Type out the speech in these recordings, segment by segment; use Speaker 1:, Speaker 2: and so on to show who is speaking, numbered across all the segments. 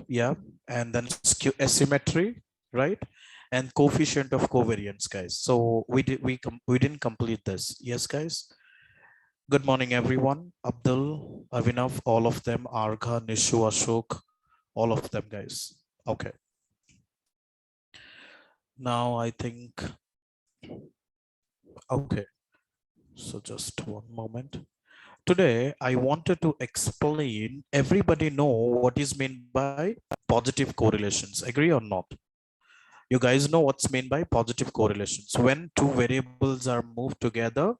Speaker 1: Yeah, and then skew asymmetry, right? And coefficient of covariance, guys. So we didn't complete this. Yes, guys. Good morning, everyone. Abdul, Avinav, all of them, Argha, Nishu, Ashok, all of them, guys. Okay. Now I think, okay. So just one moment. Today, I wanted to explain, everybody know what is meant by positive correlations. Agree or not? You guys know what's meant by positive correlations. When two variables are moved together,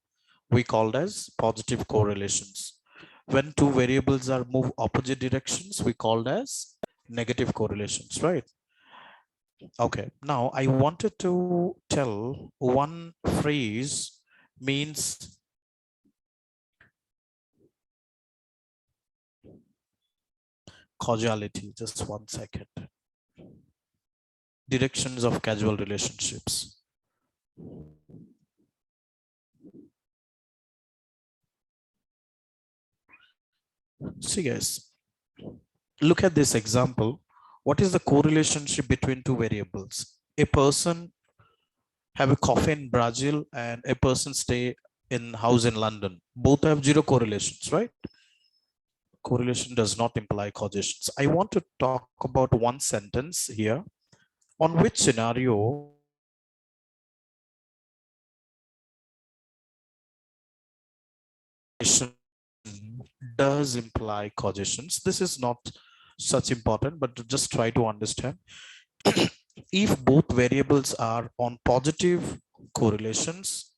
Speaker 1: we called as positive correlations. When two variables are moved opposite directions, we called as negative correlations, right? Okay, now I wanted to tell one phrase means causality. Just 1 second. Directions of causal relationships. See, guys, look at this example. What is the correlationship between two variables? A person have a coffee in Brazil and a person stay in house in London. Both have zero correlations, right? Correlation does not imply causations. I want to talk about one sentence here. On which scenario does imply causations? This is not such important, but just try to understand. If both variables are on correlations, correlations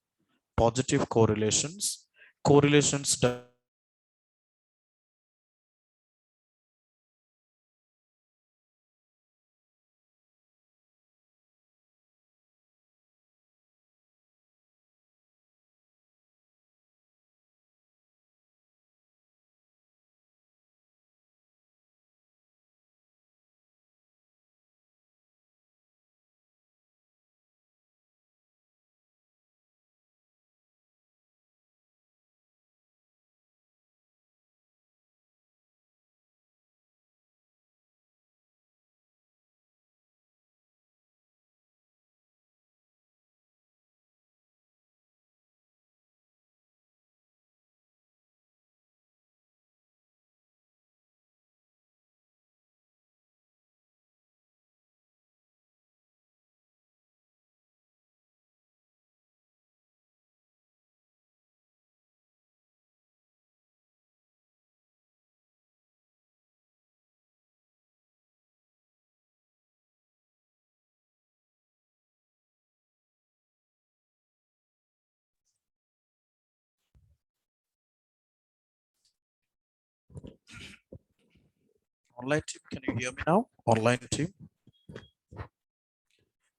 Speaker 1: online team, can you hear me now? Online team.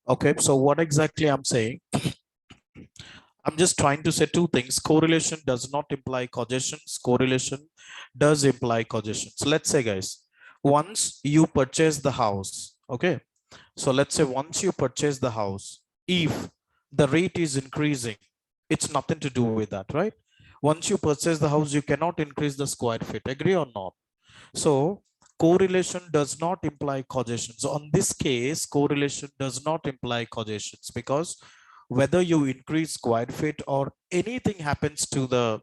Speaker 1: Okay, so what exactly I'm saying? I'm just trying to say two things. Correlation does not imply causations. Correlation does imply causations. So let's say, guys, once you purchase the house, okay? So let's say once you purchase the house, if the rate is increasing, it's nothing to do with that, right? Once you purchase the house, you cannot increase the square feet. Agree or not? So correlation does not imply causation. So on this case, correlation does not imply causations, because whether you increase square feet or anything happens to the,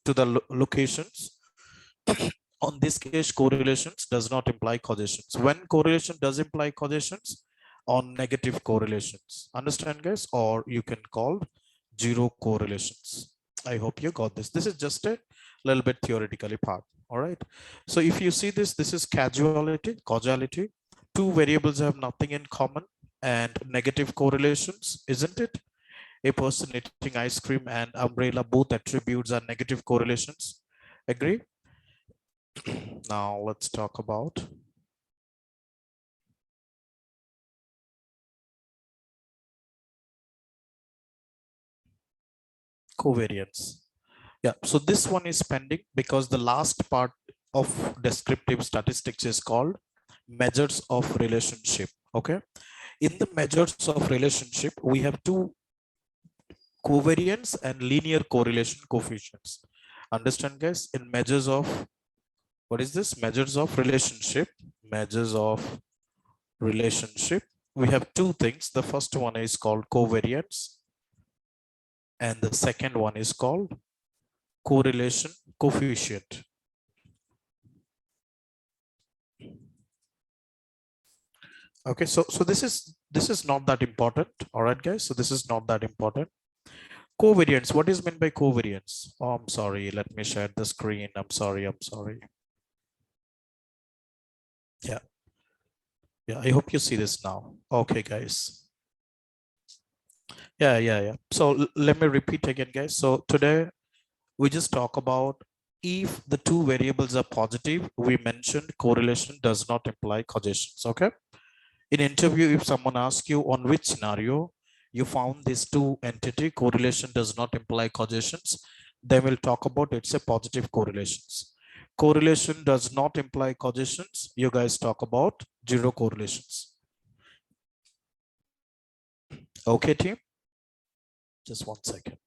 Speaker 1: to the locations, on this case, correlations does not imply causations. When correlation does imply causations, on negative correlations. Understand, guys? Or you can call zero correlations. I hope you got this. This is just a little bit theoretically part. All right. So if you see this, this is causality. Two variables have nothing in common and negative correlations, isn't it? A person eating ice cream and umbrella, both attributes are negative correlations. Agree? Now let's talk about covariance. Yeah, so this one is pending because the last part of descriptive statistics is called measures of relationship. Okay, in the measures of relationship, we have two covariance and linear correlation coefficients. Understand, guys? In measures of, what is this? Measures of relationship. measures of relationship. We have two things. The first one is called covariance, and the second one is called correlation coefficient. Okay, so this is not that important. All right, guys. So this is not that important. Covariance. What is meant by covariance? Oh, I'm sorry. Let me share the screen. I'm sorry. I'm sorry. Yeah. Yeah. I hope you see this now. Okay, guys. Yeah. So let me repeat again, guys. So today we just talk about if the two variables are positive, we mentioned correlation does not imply causations. Okay. In interview, if someone asks you on which scenario you found these two entity correlation does not imply causations, then we'll talk about it's a positive correlations. Correlation does not imply causations. You guys talk about zero correlations. Okay, team. Just 1 second.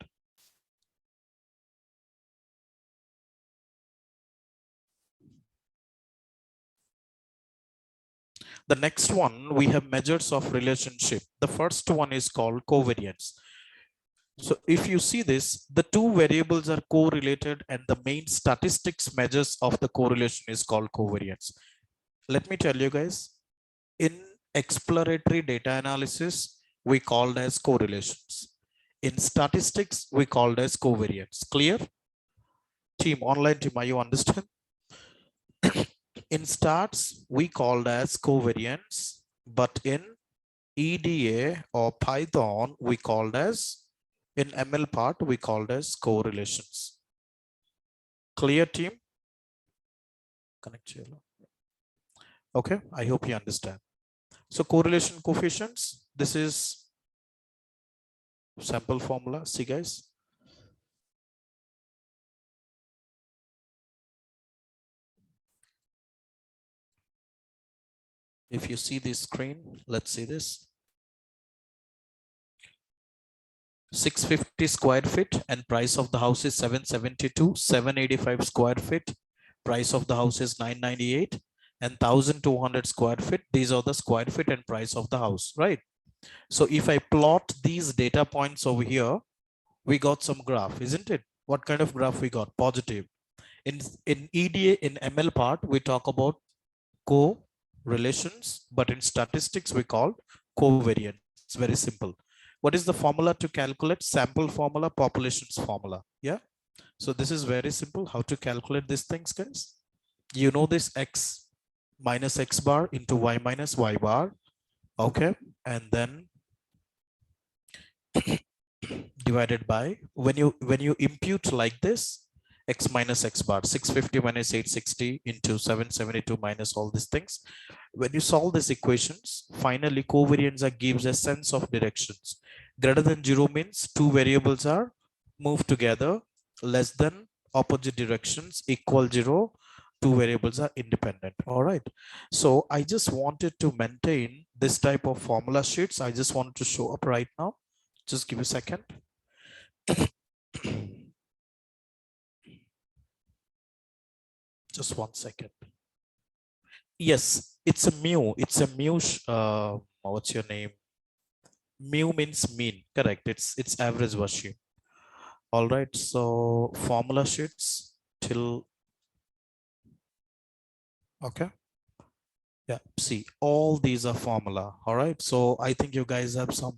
Speaker 1: The next one, we have measures of relationship. The first one is called covariance. So if you see this, the two variables are correlated and the main statistics measures of the correlation is called covariance. Let me tell you guys, in exploratory data analysis, we called as correlations. In statistics, we called as covariance. Clear? Team, online team, are you understand? In stats, we called as covariance, but in EDA or Python, we called as, in ML part, we called as correlations. Clear, team? Connect. Okay, I hope you understand. So correlation coefficients, this is sample formula. See, guys. If you see this screen, let's see this. 650 square feet and price of the house is 772, 785 square feet. Price of the house is 998 and 1200 square feet. These are the square feet and price of the house, right? So if I plot these data points over here, we got some graph, isn't it? What kind of graph we got? Positive. In EDA, in ML part, we talk about correlations, but in statistics, we call covariance. It's very simple. What is the formula to calculate? Sample formula, populations formula. Yeah. So this is very simple. How to calculate these things, guys? You know this x minus x bar into y minus y bar. Okay. And then divided by, when you impute like this, x minus x bar, 650 minus 860 into 772 minus all these things. When you solve these equations, finally covariance gives a sense of directions. Greater than 0 means two variables are moved together, less than opposite directions equal 0, two variables are independent. All right. So I just wanted to maintain this type of formula sheets. I just wanted to show up right now. Just give me a second. Just 1 second. Yes, it's a mu. It's a mu. What's your name? Mu means mean. Correct. It's average value. All right. So formula sheets till. Okay. Yeah. See, all these are formula. All right. So I think you guys have some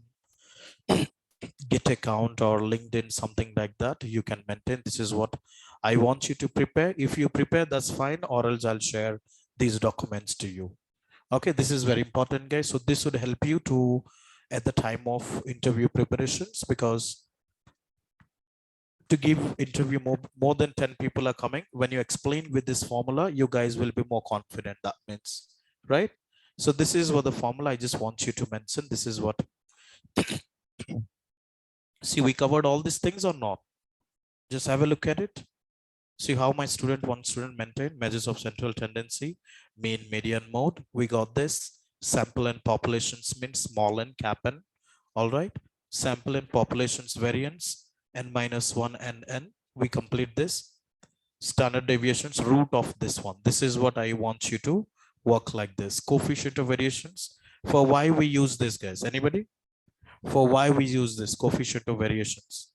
Speaker 1: Git account or LinkedIn, something like that. You can maintain. This is what I want you to prepare. If you prepare, that's fine. Or else I'll share these documents to you. Okay, this is very important, guys. So this would help you to at the time of interview preparations, because to give interview more than 10 people are coming. When you explain with this formula, you guys will be more confident. That means, right? So this is what the formula I just want you to mention. This is what. See, we covered all these things or not? Just have a look at it. See how my one student maintained measures of central tendency, mean, median, mode. We got this. Sample and populations mean small n, cap n. All right. Sample and populations variance, n minus 1 and n. We complete this. Standard deviations, root of this one. This is what I want you to work like this. Coefficient of variations. For why we use this, guys? Anybody? For why we use this coefficient of variations?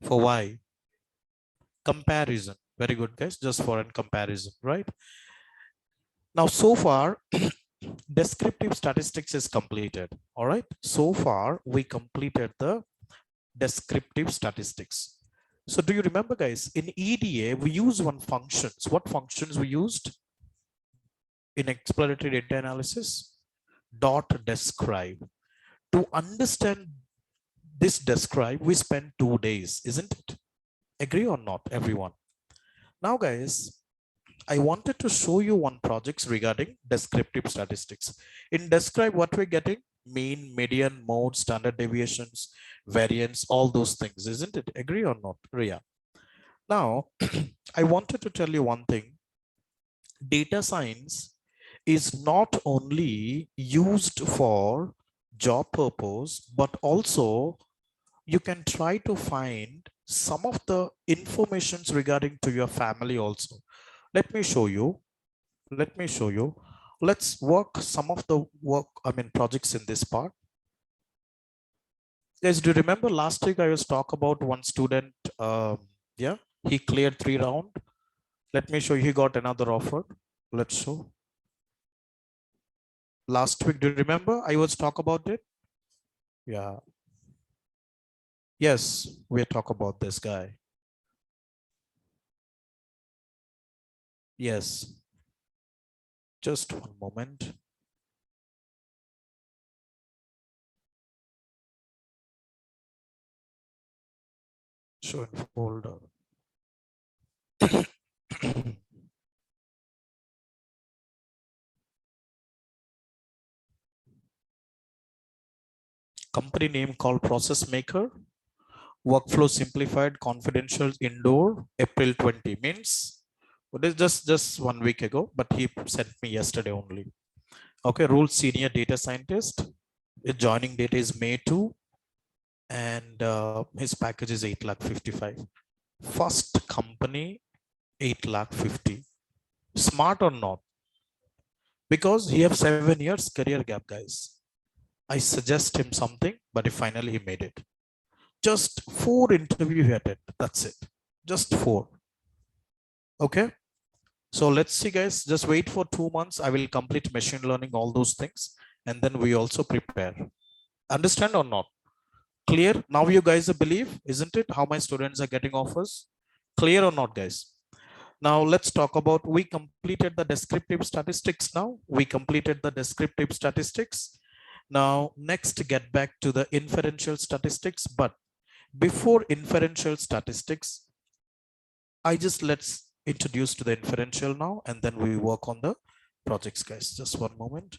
Speaker 1: For why? Comparison. Very good, guys. Just for a comparison, right? Now, so far, descriptive statistics is completed. All right. So far, we completed the descriptive statistics. So do you remember, guys, in EDA, we use one functions. What functions we used in exploratory data analysis? Dot describe. To understand this describe, we spent 2 days, isn't it? Agree or not, everyone? Now, guys, I wanted to show you one project regarding descriptive statistics. In describe, what we're getting? Mean, median, mode, standard deviations, variance, all those things, isn't it? Agree or not, Ria? Now, I wanted to tell you one thing. Data science is not only used for job purpose, but also you can try to find some of the informations regarding to your family also. Let me show you. Let me show you. Let's work some of the projects in this part. Guys, do you remember last week I was talk about one student? Yeah, he cleared 3 rounds. Let me show you. He got another offer. Let's show. Last week, do you remember I was talk about it? Yeah. Yes, we talk about this guy. Yes. Just one moment. Show in folder. Company name called Process Maker. Workflow simplified, confidential, indoor, April 20 means what is just 1 week ago, but he sent me yesterday only. Okay, role senior data scientist. His joining date is May 2, and his package is 8,55,000. First company 8,50,000. Smart or not? Because he have 7 years career gap, guys. I suggest him something, but finally he made it. Just 4 interview he attended. That's it. Just 4. Okay. So let's see, guys. Just wait for 2 months. I will complete machine learning, all those things, and then we also prepare. Understand or not? Clear? Now you guys believe, isn't it? How my students are getting offers? Clear or not, guys? Now let's talk about, we completed the descriptive statistics now. We completed the descriptive statistics. Now, next get back to the inferential statistics. But before inferential statistics, let's introduce to the inferential now, and then we work on the projects, guys. Just one moment.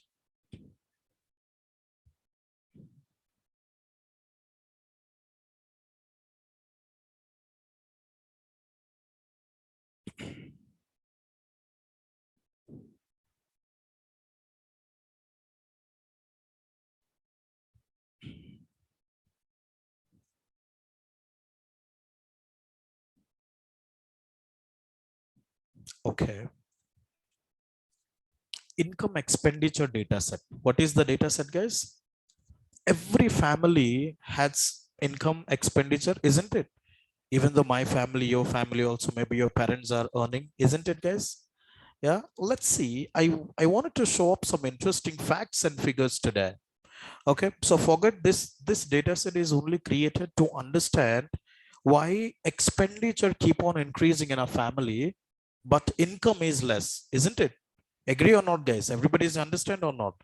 Speaker 1: Okay. Income expenditure data set. What is the data set, guys? Every family has income expenditure, isn't it? Even though my family, your family also, maybe your parents are earning, isn't it, guys? Yeah, let's see. I wanted to show up some interesting facts and figures today. Okay, so forget this data set is only created to understand why expenditure keep on increasing in our family, but income is less, isn't it? Agree or not, guys? Everybody's understand or not?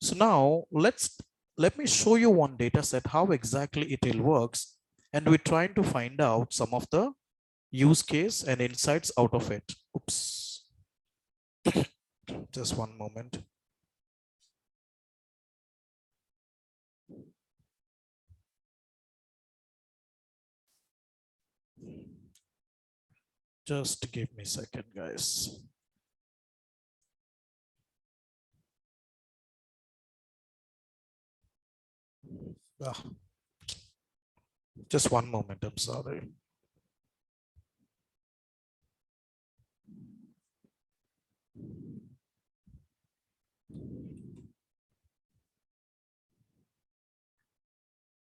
Speaker 1: So now let me show you one data set, how exactly it will works, and we're trying to find out some of the use case and insights out of it. Oops. Just one moment. Just give me a second, guys. Ah, just one moment, I'm sorry.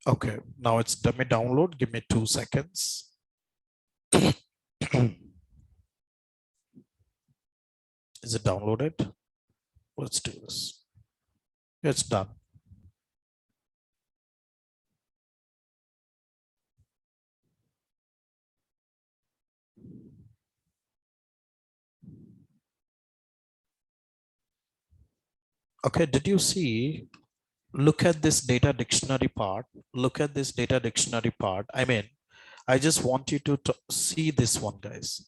Speaker 1: Okay, now it's let me download. Give me 2 seconds. Is it downloaded? Let's do this. It's done. Okay, did you see? Look at this data dictionary part. Look at this data dictionary part. I mean, I just want you to see this one, guys.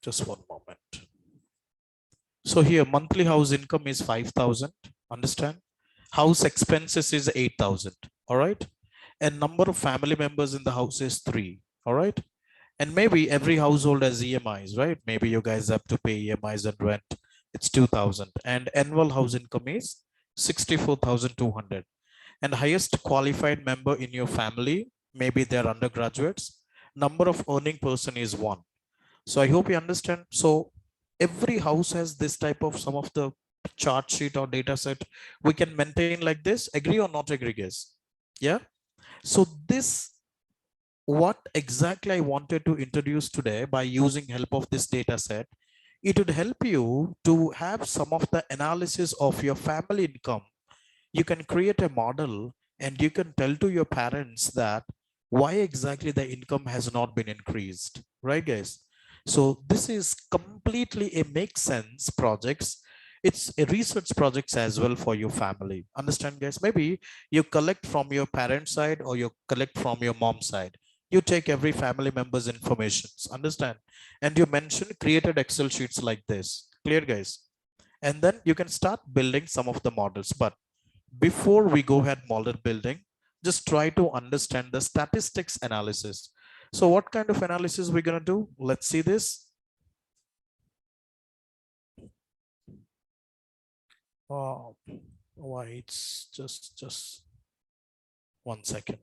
Speaker 1: Just one moment. So here, monthly house income is 5,000. Understand? House expenses is 8,000. All right. And number of family members in the house is 3. All right. And maybe every household has EMIs, right? Maybe you guys have to pay EMIs and rent. It's 2,000. And annual house income is 64,200. And highest qualified member in your family, maybe they're undergraduates. Number of earning person is 1. So I hope you understand. So every house has this type of some of the chart sheet or data set we can maintain like this. Agree or not agree, guys? Yeah. So this what exactly I wanted to introduce today by using help of this data set. It would help you to have some of the analysis of your family income. You can create a model and you can tell to your parents that why exactly the income has not been increased, right, guys? So this is completely a make sense projects. It's a research projects as well for your family. Understand, guys? Maybe you collect from your parent side or you collect from your mom side. You take every family member's informations, understand? And you mention created Excel sheets like this. Clear, guys? And then you can start building some of the models. But before we go ahead model building, just try to understand the statistics analysis. So what kind of analysis we're going to do? Let's see this. Oh, why it's just 1 second.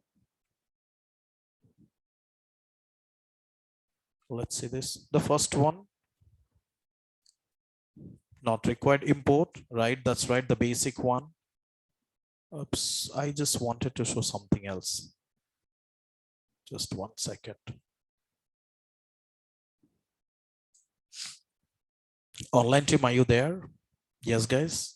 Speaker 1: Let's see this. The first one, not required import, right? That's right. The basic one. Oops, I just wanted to show something else. Just 1 second. Online team, are you there? Yes, guys.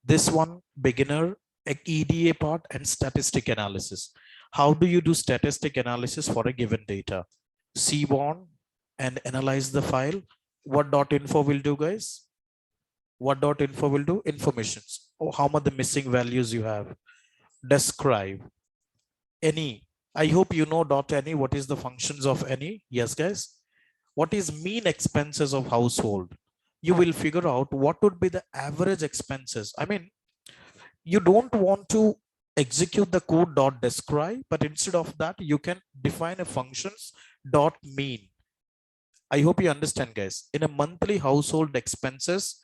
Speaker 1: This one, beginner, EDA part and statistic analysis. How do you do statistic analysis for a given data? Seaborn and analyze the file. What .info will do, guys? What .info will do? Informations. Oh, how much the missing values you have. Describe. Any. I hope you know .any. What is the functions of any? Yes, guys. What is mean expenses of household? You will figure out what would be the average expenses. I mean, you don't want to execute the code .describe, but instead of that, you can define a functions .mean. I hope you understand, guys. In a monthly household expenses,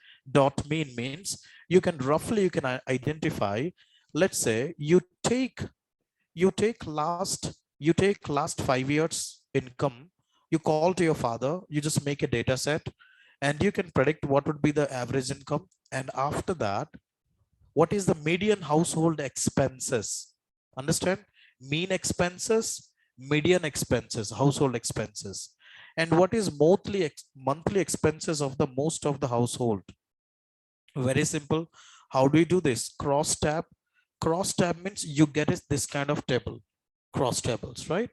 Speaker 1: .mean means you can roughly identify. Let's say you take last 5 years income. You call to your father. You just make a data set, and you can predict what would be the average income. And after that, what is the median household expenses? Understand? Mean expenses, median expenses, household expenses. And what is monthly expenses of the most of the household? Very simple. How do you do this? Cross tab. Cross tab means you get this kind of table. Cross tables, right?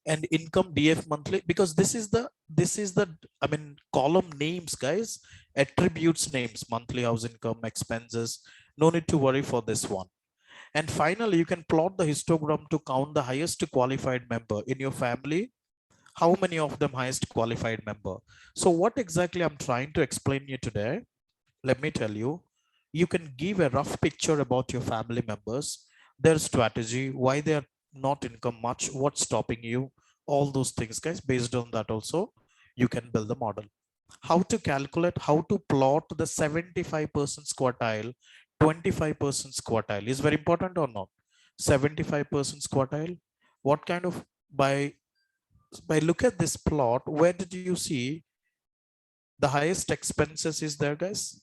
Speaker 1: And income DF monthly, because this is the I mean column names, guys, attributes names, monthly house income, expenses. No need to worry for this one. And finally, you can plot the histogram to count the highest qualified member in your family. How many of them highest qualified member? So what exactly I'm trying to explain you today, let me tell you. You can give a rough picture about your family members, their strategy, why they are not income much, what's stopping you, all those things, guys. Based on that also, you can build the model. How to calculate, how to plot the 75% quartile, 25% quartile is very important or not? 75% quartile, what kind of, by look at this plot, where did you see The highest expenses is there, guys.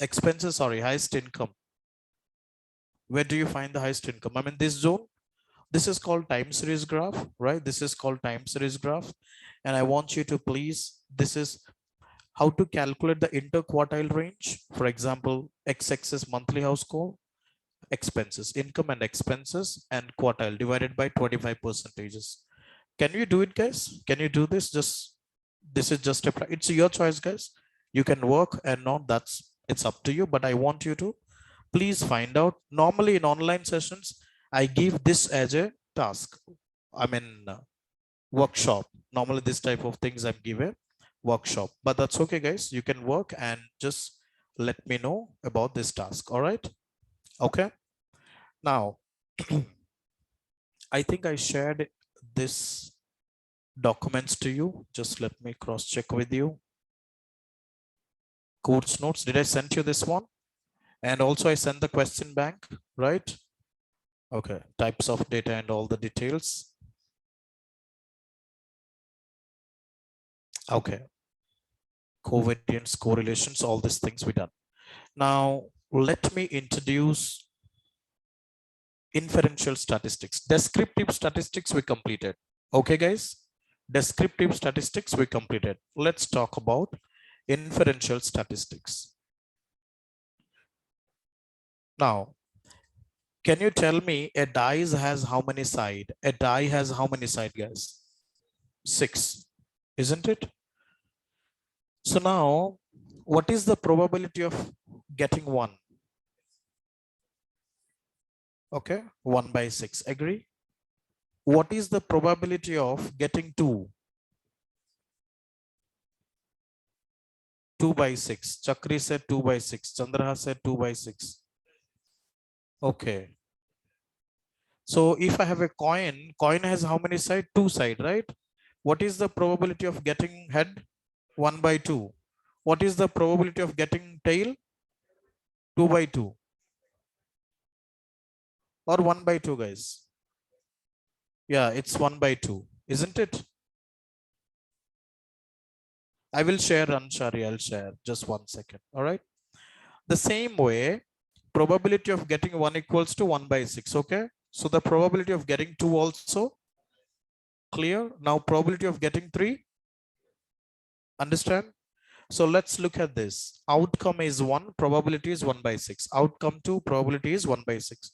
Speaker 1: Expenses, sorry, highest income. Where do you find the highest income? I mean, this zone, this is called time series graph, right? This is called time series graph. And I want you to please, this is how to calculate the interquartile range. For example, x-axis monthly household expenses, income and expenses, and quartile divided by 25 percentages. Can you do it, guys? Can you do this? Just, this is just a, it's your choice, guys. You can work and not, that's, it's up to you, but I want you to please find out. Normally in online sessions, I give this as a task. I mean, workshop. Normally this type of things I'm given workshop, but that's okay, guys. You can work and just let me know about this task. All right. Okay. Now, I think I shared this documents to you. Just let me cross check with you. Course notes. Did I send you this one? And also I sent the question bank, right? Okay. Types of data and all the details. Okay. Covariance, correlations, all these things we done. Now, let me introduce inferential statistics. Descriptive statistics we completed. Okay, guys? Descriptive statistics we completed. Let's talk about inferential statistics. Now, can you tell me a dice has how many sides? A die has how many sides, guys? 6, isn't it? So now, what is the probability of getting 1? Okay, 1 by 6. Agree? What is the probability of getting 2? 2 by 6. Chakri said 2 by 6. Chandra said 2 by 6. Okay. So if I have a coin, coin has how many sides? 2 sides, right? What is the probability of getting head? 1 by 2. What is the probability of getting tail? 2 by 2. Or 1 by 2, guys? Yeah, it's 1 by 2, isn't it? I will share, Anshari, I'll share. Just 1 second. All right. The same way, probability of getting 1 equals to 1 by 6. Okay. So the probability of getting 2 also clear. Now probability of getting 3. Understand? So let's look at this. Outcome is 1, probability is 1 by 6. Outcome 2, probability is 1 by 6.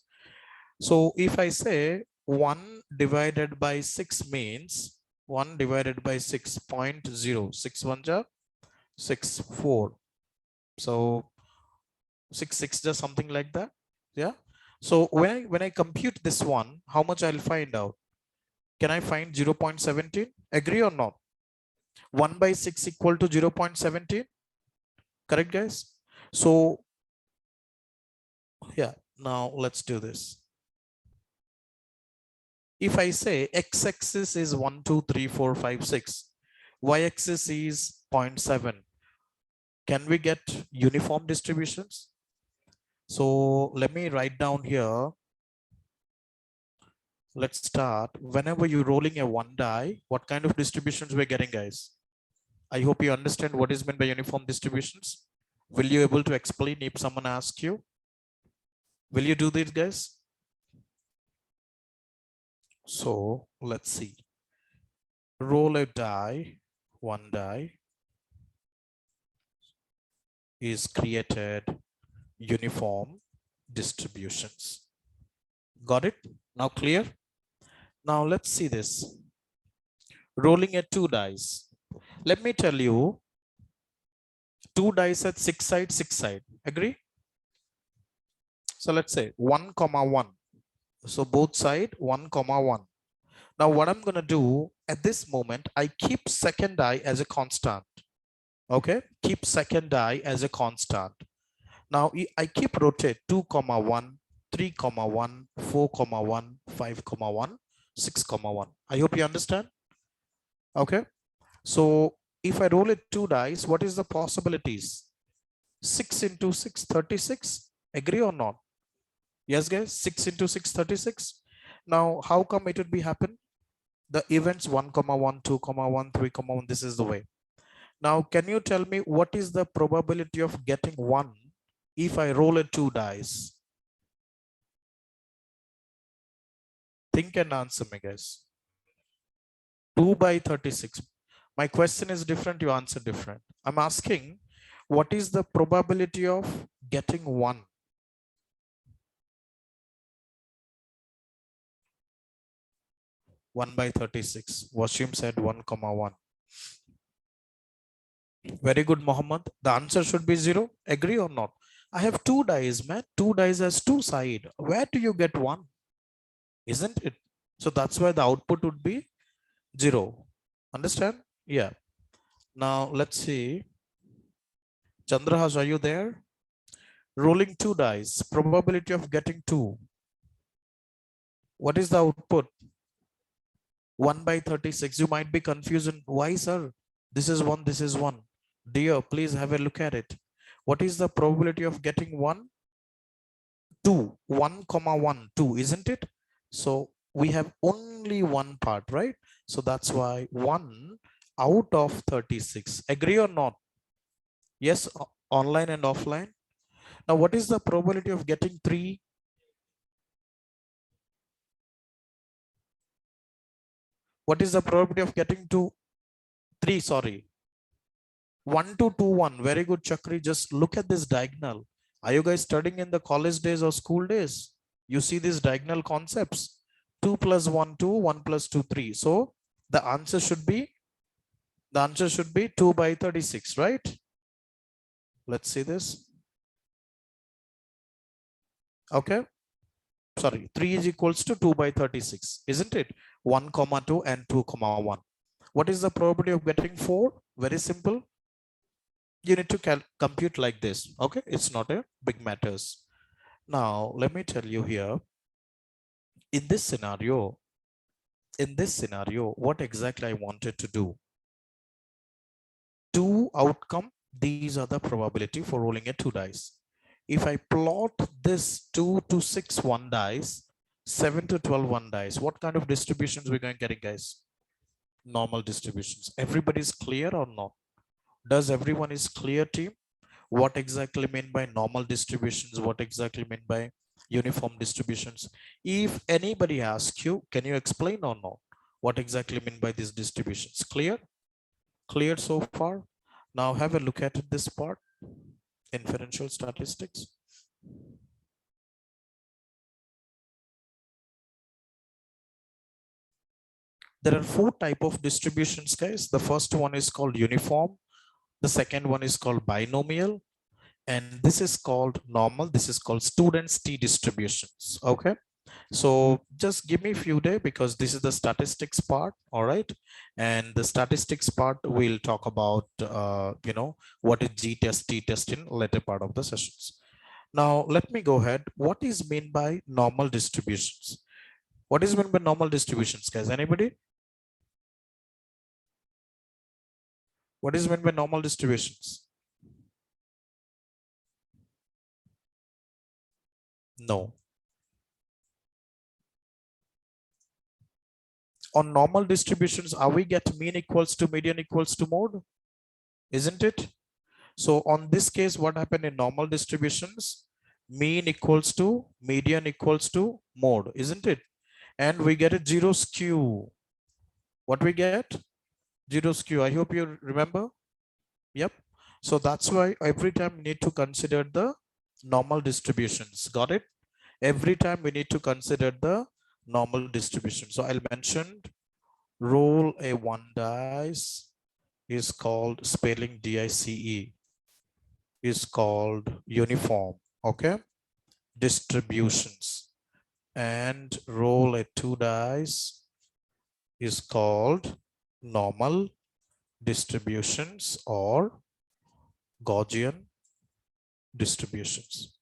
Speaker 1: So if I say 1 divided by 6 means 1 divided by 6.0, 6 1 ja 6 4. So 6 6 just something like that. Yeah. So when I compute this one, how much I'll find out? Can I find 0.17? Agree or not? 1 by 6 equal to 0.17. Correct, guys? So yeah, now let's do this. If I say x-axis is 1 2 3 4 5 6, y-axis is 0.7, can we get uniform distributions? So let me write down here. Let's start. Whenever you're rolling a 1 die, what kind of distributions we're getting, guys? I hope you understand what is meant by uniform distributions. Will you able to explain if someone asks you? Will you do this, guys? So let's see. Roll a die, 1 die is created uniform distributions. Got it? Now clear? Now let's see this. Rolling a 2 dice. Let me tell you, 2 dice at 6 side, 6 side. Agree? So let's say 1 comma 1. So both side 1 comma 1. Now what I'm going to do at this moment, I keep second die as a constant. Okay, keep second die as a constant. Now I keep rotate 2 comma 1, 3 comma 1, 4 comma 1, 5 comma 1, 6 comma 1. I hope you understand. Okay, so if I roll it 2 dice, what is the possibilities? 6 into 6, 36. Agree or not? Yes, guys. 6 into 6, 36. Now how come it would be happen? The events 1, 1, 2, 1, 3, 1. This is the way. Now, can you tell me what is the probability of getting 1 if I roll a 2 dice? Think and answer me, guys. 2 by 36. My question is different, you answer different. I'm asking, what is the probability of getting 1? 1 by 36. Washim said 1, 1. Very good, Mohammed. The answer should be 0. Agree or not? I have 2 dice, man. 2 dice has 2 sides. Where do you get 1? Isn't it? So that's why the output would be 0. Understand? Yeah. Now let's see. Chandrahas, are you there? Rolling 2 dice. Probability of getting 2. What is the output? 1 by 36. You might be confused. Why, sir? This is 1, this is 1. Dear, please have a look at it. What is the probability of getting 1? 2. 1, 1, 2, isn't it? So we have only one part, right? So that's why 1 out of 36. Agree or not? Yes, online and offline. Now, what is the probability of getting 3? What is the probability of getting 3? Sorry. 1 to 2, 1. Very good, Chakri. Just look at this diagonal. Are you guys studying in the college days or school days? You see these diagonal concepts. 2 plus 1, 2, 1 plus 2, 3. So the answer should be 2 by 36, right? Let's see this. Okay. Sorry, 3 is equals to 2 by 36, isn't it? 1, 2 and 2, 1. What is the probability of getting 4? Very simple. You need to compute like this. Okay, it's not a big matters. Now, let me tell you here, in this scenario, what exactly I wanted to do. 2 outcome, these are the probability for rolling a 2 dice. If I plot this 2 to 6 1 dice, 7 to 12 1 dice, what kind of distributions we're going to get, guys? Normal distributions. Everybody's clear or not? Does everyone is clear, team? What exactly mean by normal distributions? What exactly mean by uniform distributions? If anybody asks you, can you explain or not? What exactly mean by these distributions? Clear? Clear so far? Now have a look at this part, inferential statistics. There are 4 types of distributions, guys. The first one is called uniform. The second one is called binomial. And this is called normal. This is called students t distributions. Okay. So just give me a few days because this is the statistics part. All right. And the statistics part, we'll talk about, what is G test, T test in later part of the sessions. Now, let me go ahead. What is meant by normal distributions? What is meant by normal distributions, guys? Anybody? What is meant by normal distributions? No. On normal distributions, are we get mean equals to median equals to mode? Isn't it? So on this case, what happened in normal distributions? Mean equals to median equals to mode, isn't it? And we get a 0 skew. What we get? 0 skew. I hope you remember. Yep. So that's why every time we need to consider the normal distributions. Got it? Every time we need to consider the normal distribution. So I'll mention roll a 1 dice is called spelling DICE is called uniform. Okay. Distributions. And roll a 2 dice is called normal distributions or Gaussian distributions.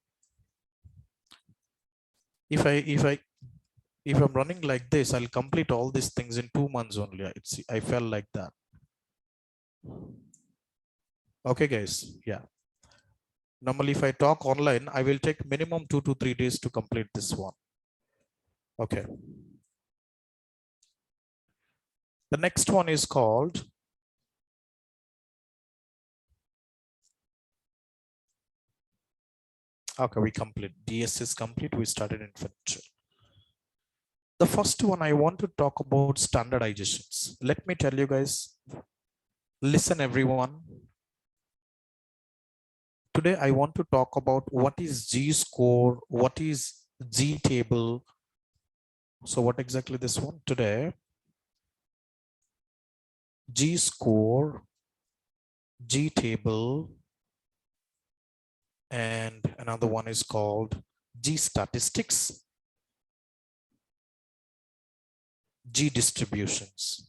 Speaker 1: If I'm running like this, I'll complete all these things in 2 months only. I felt like that. Okay, guys. Yeah. Normally, if I talk online, I will take minimum 2 to 3 days to complete this one. Okay. The next one is called okay, we complete. DS is complete. We started inferential. The first one I want to talk about standardizations. Let me tell you guys, listen everyone. Today I want to talk about what is G score, what is G table. So what exactly this one today? G score, G table, and another one is called G statistics, G distributions,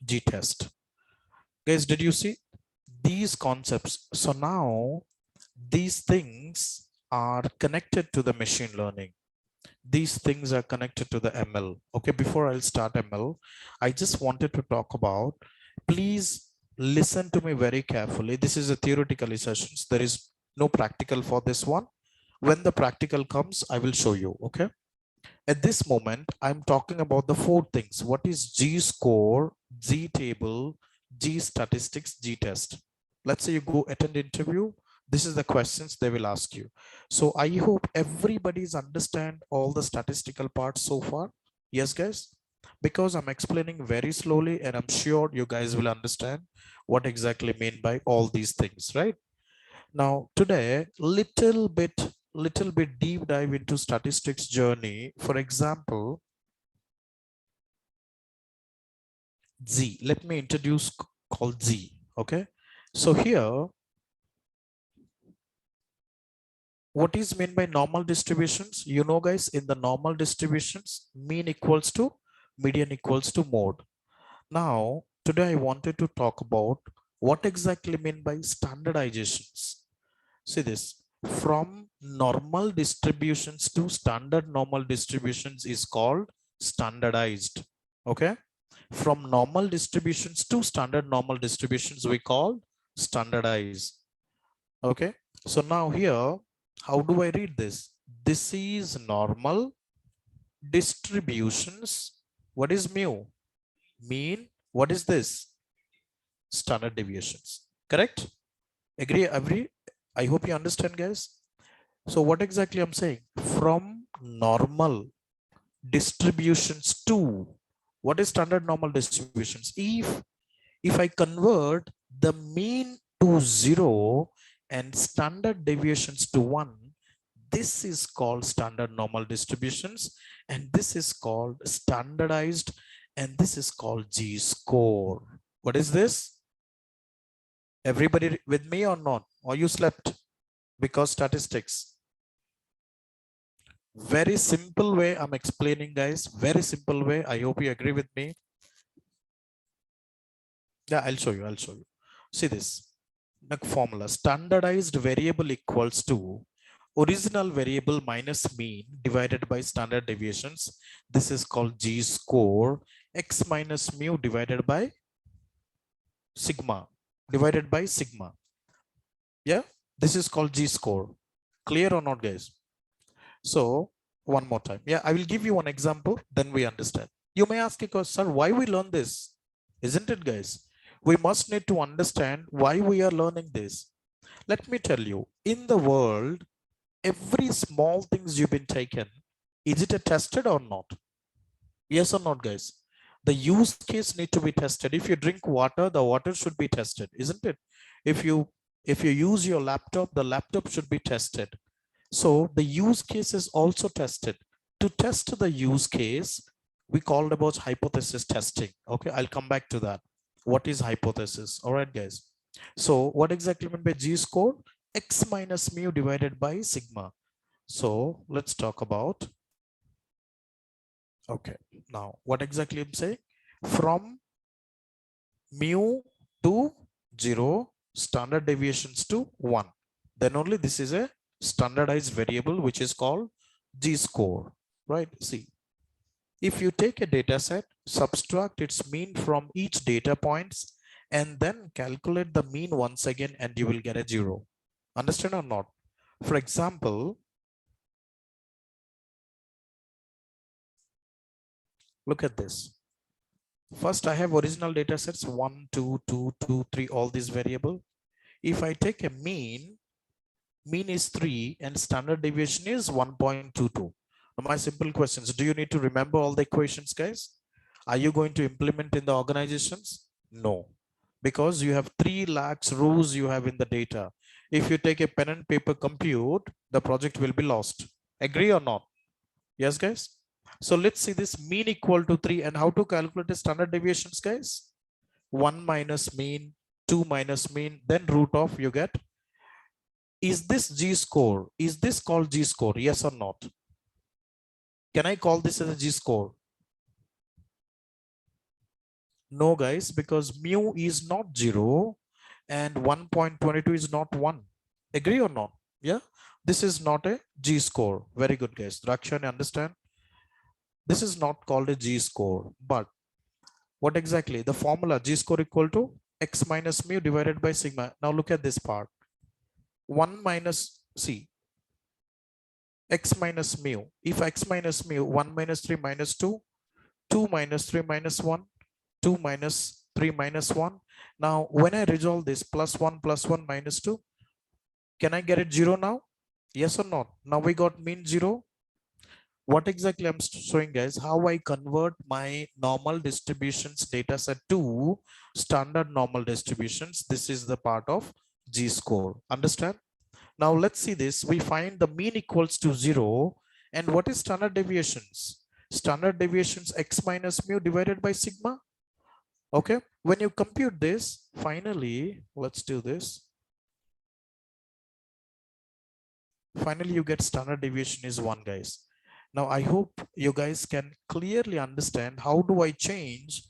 Speaker 1: G test. Guys, did you see these concepts? So now these things are connected to the machine learning. These things are connected to the ML. Okay, before I'll start ML, I just wanted to talk about, please listen to me very carefully. This is a theoretical sessions. There is no practical for this one. When the practical comes, I will show you. Okay. At this moment, I'm talking about the four things. What is G score, G table, G statistics, G test? Let's say you go attend interview. This is the questions they will ask you. So I hope everybody's understand all the statistical parts so far. Yes, guys, because I'm explaining very slowly and I'm sure you guys will understand what exactly mean by all these things, right? Now today, little bit deep dive into statistics journey. For example, Z. Let me introduce called Z. Okay. So here, what is meant by normal distributions? You know, guys, in the normal distributions, mean equals to median equals to mode. Now, today I wanted to talk about what exactly mean by standardizations. See this, from normal distributions to standard normal distributions is called standardized. Okay. From normal distributions to standard normal distributions, we call standardized. Okay. So now here, how do I read this? This is normal distributions. What is mu? Mean. What is this? Standard deviations. Correct? Agree? I hope you understand, guys. So what exactly I'm saying? From normal distributions to what is standard normal distributions? If I convert the mean to 0 and standard deviations to 1, this is called standard normal distributions, and this is called standardized, and this is called G score. What is this? Everybody with me or not? Or you slept? Because statistics. Very simple way I'm explaining, guys. Very simple way. I hope you agree with me. Yeah, I'll show you. See this. The formula, standardized variable equals to original variable minus mean divided by standard deviations. This is called G score. X minus mu divided by sigma. Yeah, this is called G score. Clear or not, guys? So one more time. Yeah, I will give you one example, then we understand. You may ask, because sir, why we learn this? Isn't it, guys? We must need to understand why we are learning this. Let me tell you, in the world, every small things you've been taken, is it tested or not? Yes or not, guys? The use case need to be tested. If you drink water, the water should be tested, isn't it? If you use your laptop, the laptop should be tested. So the use case is also tested. To test the use case, we called about hypothesis testing. Okay, I'll come back to that. What is hypothesis? All right, guys. So what exactly meant by G score? X minus mu divided by sigma. So let's talk about, okay, now what exactly I'm saying? From mu to 0, standard deviations to 1. Then only this is a standardized variable, which is called G score, right? See, if you take a data set, subtract its mean from each data points, and then calculate the mean once again, and you will get a 0. Understand or not? For example, look at this. First, I have original data sets 1, 2, 2, 2, 3, all these variable. If I take a mean is 3 and standard deviation is 1.22. Now my simple questions, do you need to remember all the equations, guys? Are you going to implement in the organizations? No, because you have 3 lakhs rows you have in the data. If you take a pen and paper compute, the project will be lost. Agree or not? Yes, guys. So let's see this mean equal to 3 and how to calculate the standard deviations, guys. 1 minus mean, 2 minus mean, then root of you get. Is this G score? Is this called G score? Yes or not? Can I call this as a G score? No, guys, because mu is not 0 and 1.22 is not 1. Agree or not? Yeah, this is not a G score. Very good, guys. Rakshan, understand? This is not called a G score, but what exactly? The formula G score equal to x minus mu divided by sigma. Now look at this part. 1 minus C. X minus mu. If x minus mu, 1 minus 3 minus 2, 2 minus 3 minus 1, 2 minus 3 minus 1. Now, when I resolve this plus 1 minus 2, can I get it 0 now? Yes or not? Now we got mean 0. What exactly I'm showing, guys, how I convert my normal distributions data set to standard normal distributions. This is the part of G score. Understand? Now let's see this. We find the mean equals to 0. And what is standard deviations? Standard deviations x minus mu divided by sigma. Okay. When you compute this, finally, let's do this. Finally, you get standard deviation is 1, guys. Now, I hope you guys can clearly understand how do I change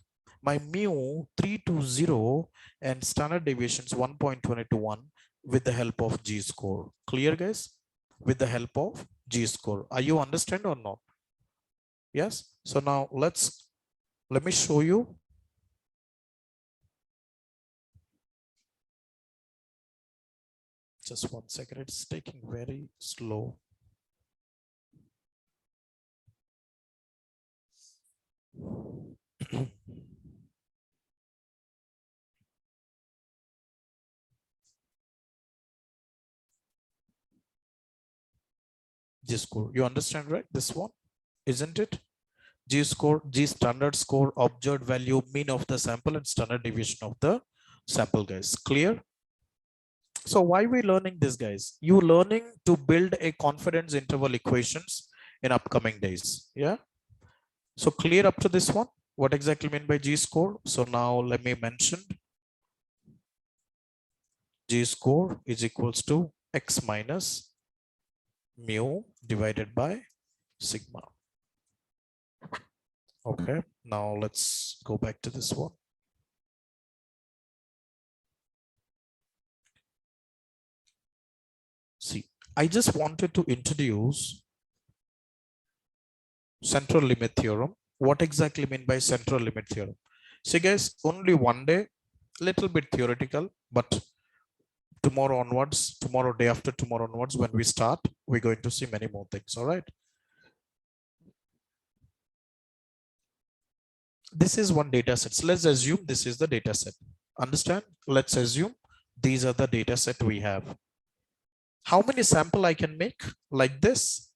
Speaker 1: my mu 3 to 0 and standard deviations 1.20 to 1 with the help of G score. Clear, guys? With the help of G score. Are you understand or not? Yes. So now let me show you. Just 1 second. It's taking very slow. G score. You understand, right? This one, isn't it? G score, G standard score, observed value, mean of the sample, and standard deviation of the sample, guys. Clear? So why we learning this, guys? You learning to build a confidence interval equations in upcoming days. Yeah. So clear up to this one? What exactly mean by G score? So now let me mention G score is equals to x minus mu divided by sigma. Okay, now let's go back to this one. See, I just wanted to introduce central limit theorem. What exactly mean by central limit theorem? See, guys, only one day, little bit theoretical, but tomorrow onwards, tomorrow, day after tomorrow onwards, when we start, we're going to see many more things. All right. This is one data set. So let's assume this is the data set. Understand? Let's assume these are the data set we have. How many sample I can make like this?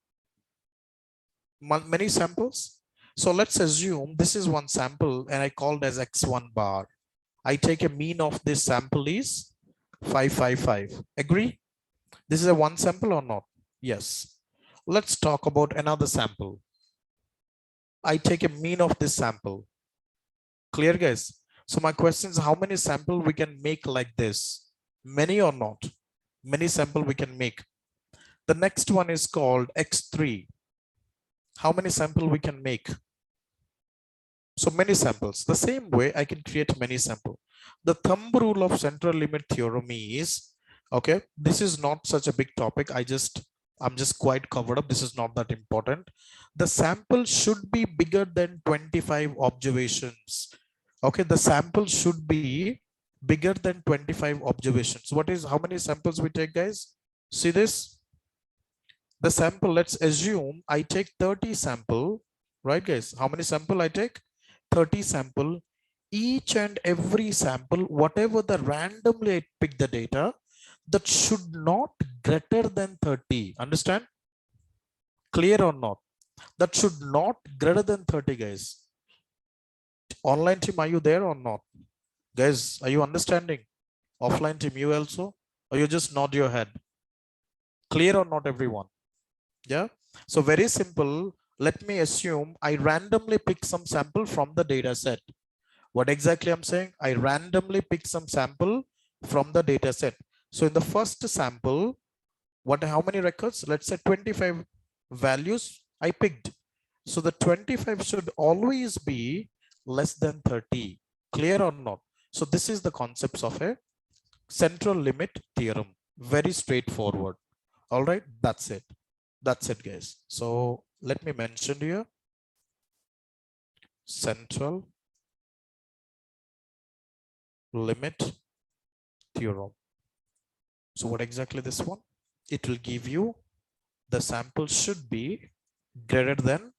Speaker 1: Many samples. So let's assume this is one sample and I called as x1 bar. I take a mean of this sample is 555. Agree? This is a one sample or not? Yes. Let's talk about another sample. I take a mean of this sample. Clear, guys? So my question is, how many sample we can make like this? Many or not? Many sample we can make. The next one is called x3. How many sample we can make? So many samples. The same way I can create many sample. The thumb rule of central limit theorem is, okay, this is not such a big topic. I'm just quite covered up. This is not that important. The sample should be bigger than 25 observations. Okay, the sample should be bigger than 25 observations. What is, how many samples we take, guys? See this? The sample, let's assume I take 30 sample, right, guys? How many sample I take? 30 sample each and every sample, whatever the randomly I pick the data, that should not greater than 30. Understand? Clear or not? That should not greater than 30, guys. Online team, are you there or not? Guys, are you understanding? Offline team, you also? Or you just nod your head? Clear or not, everyone? Yeah. So very simple. Let me assume I randomly pick some sample from the data set. What exactly I'm saying? I randomly pick some sample from the data set. So in the first sample, how many records? Let's say 25 values I picked. So the 25 should always be less than 30. Clear or not? So this is the concepts of a central limit theorem. Very straightforward. All right, that's it. That's it, guys. So let me mention here central limit theorem. So what exactly this one? It will give you the sample should be greater than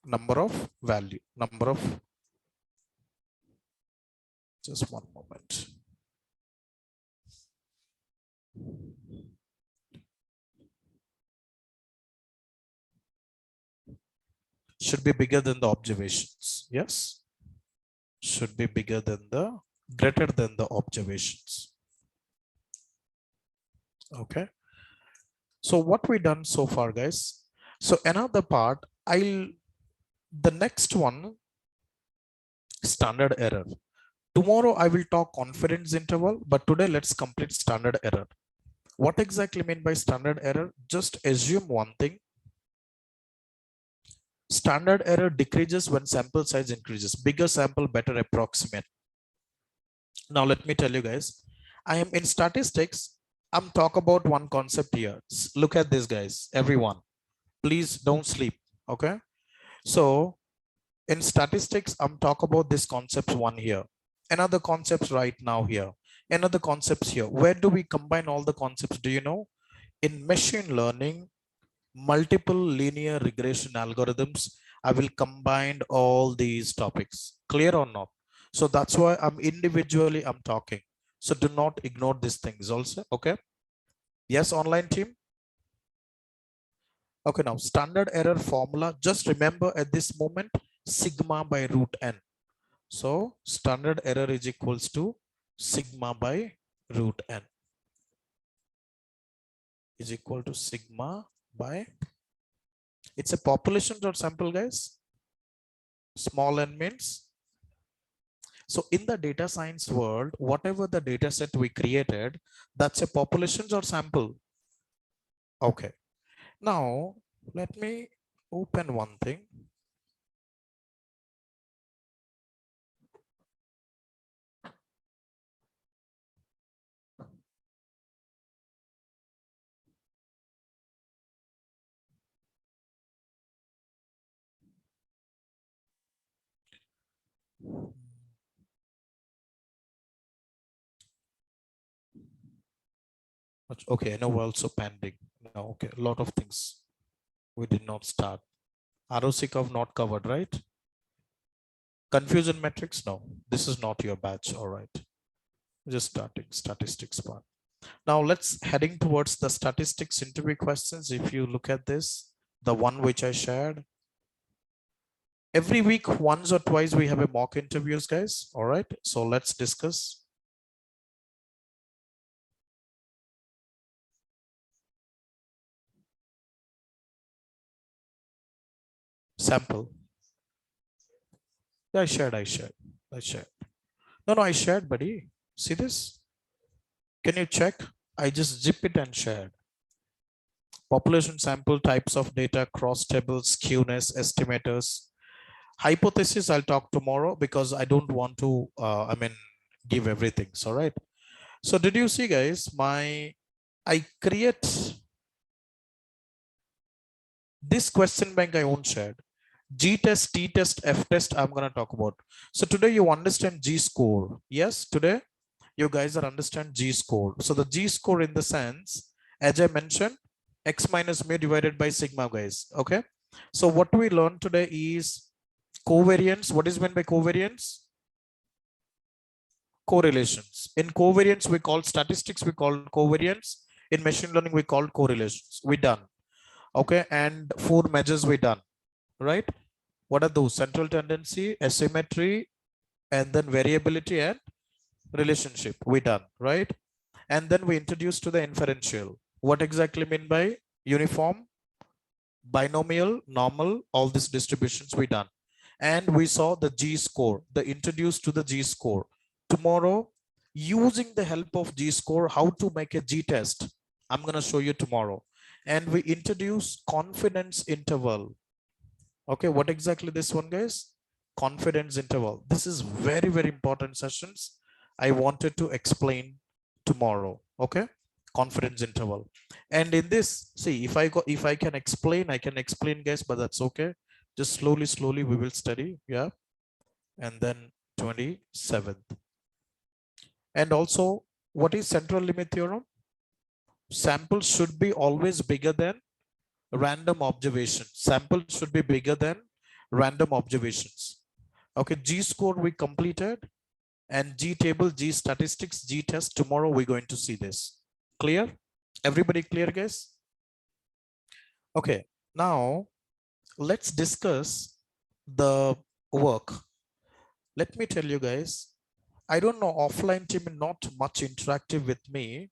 Speaker 1: number of value, number of, just one moment. Should be bigger than the observations. Yes. Should be bigger than greater than the observations. Okay. So what we done so far, guys? So another part, the next one, standard error. Tomorrow I will talk confidence interval, but today let's complete standard error. What exactly mean by standard error? Just assume one thing. Standard error decreases when sample size increases. Bigger sample, better approximate. Now let me tell you guys, I am in statistics. I'm talk about one concept here. Look at this, guys, everyone. Please don't sleep, okay? So in statistics, I'm talk about this concept one here. Another concepts right now here. Another concepts here. Where do we combine all the concepts? Do you know? In machine learning, multiple linear regression algorithms, I will combine all these topics. Clear or not? So that's why I'm talking. So do not ignore these things also. Okay. Yes, online team. Okay, now standard error formula. Just remember at this moment, sigma by root n. So standard error is equals to sigma by root n is equal to sigma by, it's a population dot sample, guys. Small n means. So in the data science world, whatever the data set we created, that's a population or sample. Okay. Now let me open one thing. Okay, I know we're also pending. No, okay, a lot of things we did not start. ROC curve not covered, right? Confusion metrics, no. This is not your batch, all right. Just starting statistics part. Now let's heading towards the statistics interview questions. If you look at this, the one which I shared, every week, once or twice, we have a mock interviews, guys. All right. So let's discuss. Sample. Yeah, I shared. No, I shared, buddy. See this? Can you check? I just zip it and shared. Population sample, types of data, cross tables, skewness, estimators. Hypothesis, I'll talk tomorrow because I don't want to, give everything. All right. So did you see, guys, I create this question bank I won't share. G test, T test, F test, I'm going to talk about. So today you understand G score. Yes, today you guys are understand G score. So the G score in the sense, as I mentioned, X minus mu divided by sigma, guys. Okay. So what we learned today is Covariance, what is meant by covariance? Correlations. In covariance, we call statistics, we call covariance. In machine learning, we call correlations. We done. Okay, and 4 measures we done, right? What are those? Central tendency, asymmetry, and then variability and relationship. We done, right? And then we introduced to the inferential. What exactly mean by uniform, binomial, normal, all these distributions we done. And we saw the G-score, the introduced to the G-score. Tomorrow, using the help of G-score, how to make a G-test. I'm going to show you tomorrow. And we introduce confidence interval. Okay, what exactly this one, guys? Confidence interval. This is very, very important sessions. I wanted to explain tomorrow. Okay, confidence interval. And in this, see, if I can explain, I can explain, guys, but that's okay. Just slowly we will study. Yeah. And then 27th. And also, what is central limit theorem? Sample should be always bigger than random observations. Sample should be bigger than random observations. Okay, G score we completed, and G table, G statistics, G test. Tomorrow we're going to see this. Clear? Everybody clear, guys? Okay, now let's discuss the work. Let me tell you guys, I don't know, offline team not much interactive with me,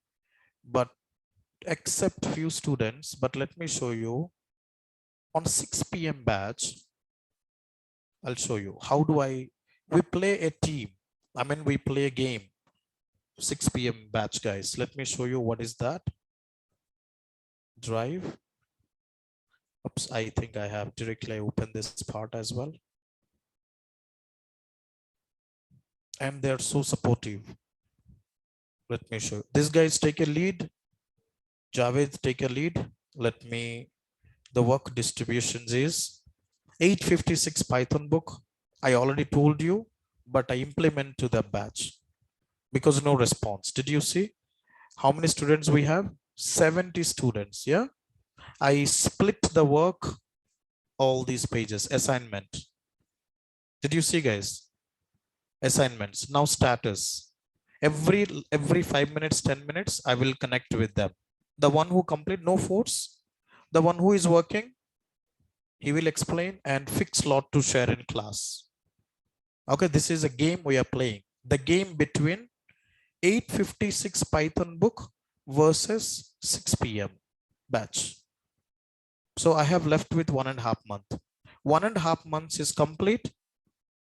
Speaker 1: but except few students, but let me show you on 6 p.m. batch. I'll show you how do we play a team. I mean, we play a game. 6 p.m. batch, guys. Let me show you what is that. Drive. Oops, I think I have directly opened this part as well. And they're so supportive. Let me show you. These guys take a lead. Javed take a lead. Let me, the work distributions is 856 Python book. I already told you, but I implement to the batch because no response. Did you see how many students we have? 70 students. Yeah. I split the work, all these pages, assignment. Did you see, guys? Assignments. Now status. Every 5 minutes, 10 minutes, I will connect with them. The one who complete, no force. The one who is working, he will explain and fix lot to share in class. Okay, this is a game we are playing. The game between 856 Python book versus 6 p.m. batch. So I have left with 1.5 months. 1.5 months is complete.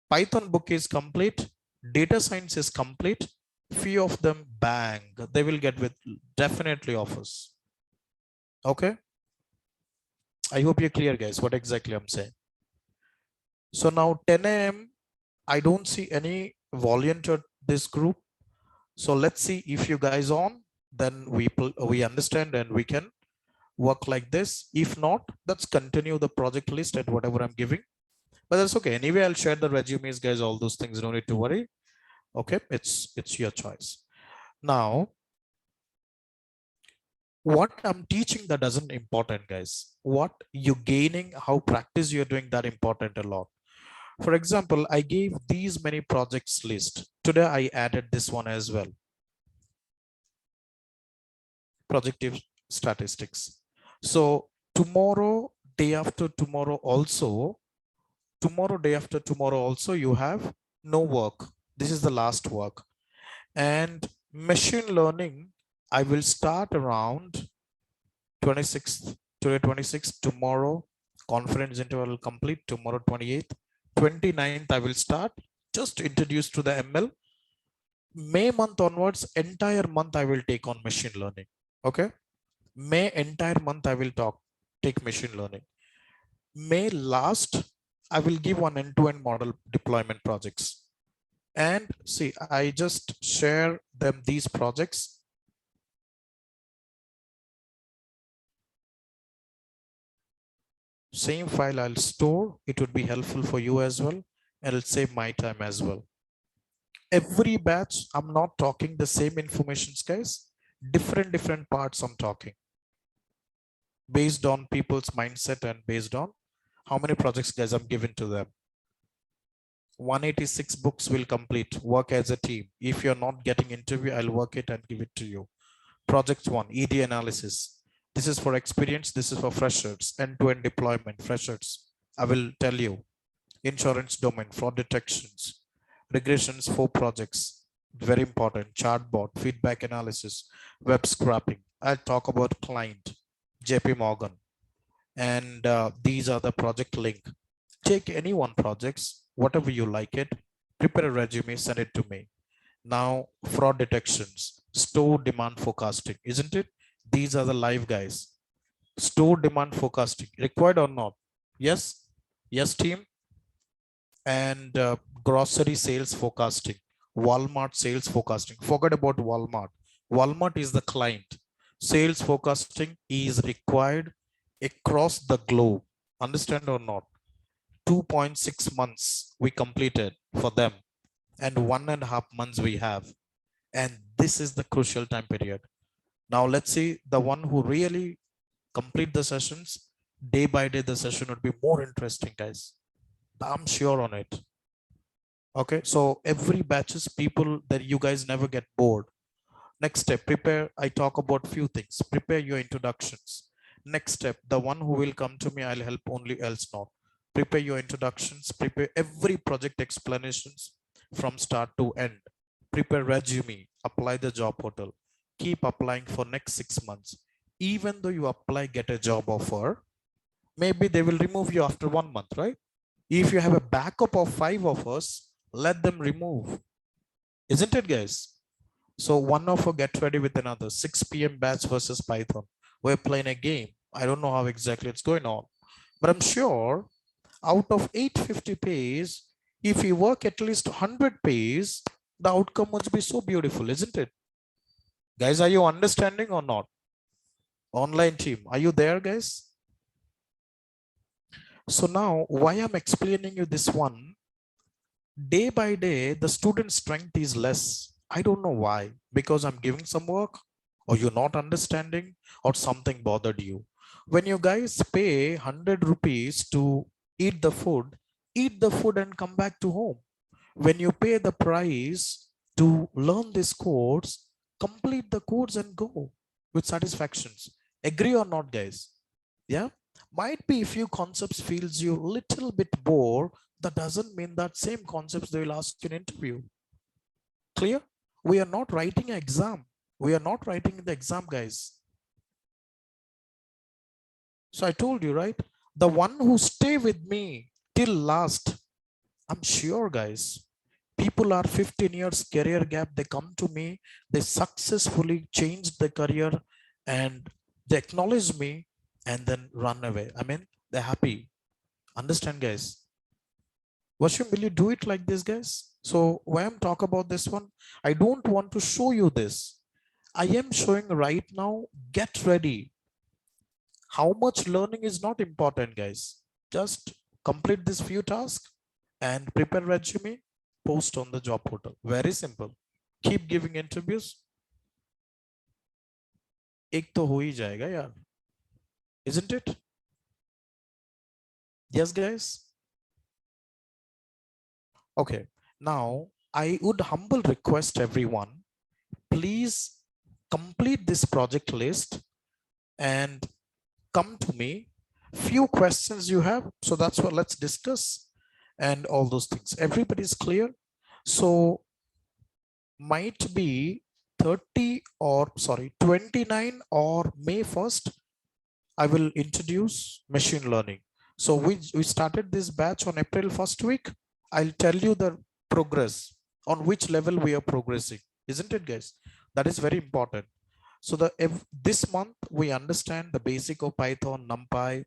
Speaker 1: Python book is complete. Data science is complete. Few of them, bang, they will get with definitely offers. Okay. I hope you're clear, guys, what exactly I'm saying. So now 10 a.m. I don't see any volunteer this group. So let's see if you guys on, then we understand and we can work like this. If not, let's continue the project list and whatever I'm giving. But that's okay. Anyway, I'll share the resumes, guys, all those things. No need to worry. Okay, it's your choice. Now, what I'm teaching that doesn't important, guys. What you gaining, how practice you're doing, that important a lot. For example, I gave these many projects list. Today I added this one as well. Projective statistics. So tomorrow, day after tomorrow also, day after tomorrow also, you have no work. This is the last work. And machine learning, I will start around 26th, today 26th, tomorrow conference interval will complete, tomorrow 28th, 29th I will start, just introduce to the ML. May month onwards, entire month I will take on machine learning. Okay. May entire month I will take machine learning. May last, I will give one end-to-end model deployment projects. And see, I just share them these projects. Same file I'll store. It would be helpful for you as well. And it'll save my time as well. Every batch, I'm not talking the same informations, guys. Different parts I'm talking. Based on people's mindset and based on how many projects, guys, I'm giving to them. 186 books will complete. Work as a team. If you're not getting interview, I'll work it and give it to you. Project 1, ED analysis. This is for experience. This is for freshers. End-to-end deployment, freshers. I will tell you. Insurance domain, fraud detections, regressions for projects. Very important. Chatbot, feedback analysis, web scraping. I'll talk about client, JP Morgan. And these are the project link. Take any one projects, whatever you like it, prepare a resume, send it to me. Now, fraud detections, store demand forecasting, isn't it? These are the live guys. Store demand forecasting, required or not? Yes, yes, team. And grocery sales forecasting, Walmart sales forecasting. Forget about Walmart. Walmart is the client. Sales forecasting is required across the globe. Understand or not? 2.6 months we completed for them, and 1.5 months we have. And this is the crucial time period. Now let's see the one who really complete the sessions. Day by day, the session would be more interesting, guys. I'm sure on it. Okay, so every batches people that you guys never get bored. Next step, prepare. I talk about few things. Prepare your introductions. Next step, the one who will come to me, I'll help only, else not. Prepare your introductions. Prepare every project explanations from start to end. Prepare resume. Apply the job portal. Keep applying for next 6 months. Even though you apply, get a job offer, maybe they will remove you after 1 month, right? If you have a backup of 5 offers, let them remove. Isn't it, guys? So one offer, get ready with another. 6 p.m. batch versus Python. We're playing a game. I don't know how exactly it's going on, but I'm sure out of 850 pays, if you work at least 100 pays, the outcome must be so beautiful, isn't it? Guys, are you understanding or not? Online team, are you there, guys? So now why I'm explaining you this one, day by day, the student strength is less. I don't know why, because I'm giving some work, or you're not understanding, or something bothered you. When you guys pay 100 rupees to eat the food and come back to home. When you pay the price to learn this course, complete the course and go with satisfactions. Agree or not, guys? Yeah, might be a few concepts feels you little bit bored. That doesn't mean that same concepts they will ask in interview. Clear? We are not writing an exam. We are not writing the exam, guys. So I told you, right? The one who stay with me till last, I'm sure, guys, people are 15 years career gap. They come to me, they successfully changed their career and they acknowledge me and then run away. I mean, they're happy. Understand, guys? Washim, will you do it like this, guys? So when I'm talking about this one, I don't want to show you this. I am showing right now, get ready. How much learning is not important, guys. Just complete this few tasks and prepare resume, post on the job portal. Very simple. Keep giving interviews. एक तो हो ही जाएगा यार. Isn't it? Yes, guys. Okay. Now, I would humble request everyone, please complete this project list and come to me. Few questions you have. So that's what let's discuss and all those things. Everybody's clear. So might be 29 or May 1st, I will introduce machine learning. So we started this batch on April 1st week. I'll tell you the progress on which level we are progressing. Isn't it, guys? That is very important. So this month we understand the basic of Python, NumPy,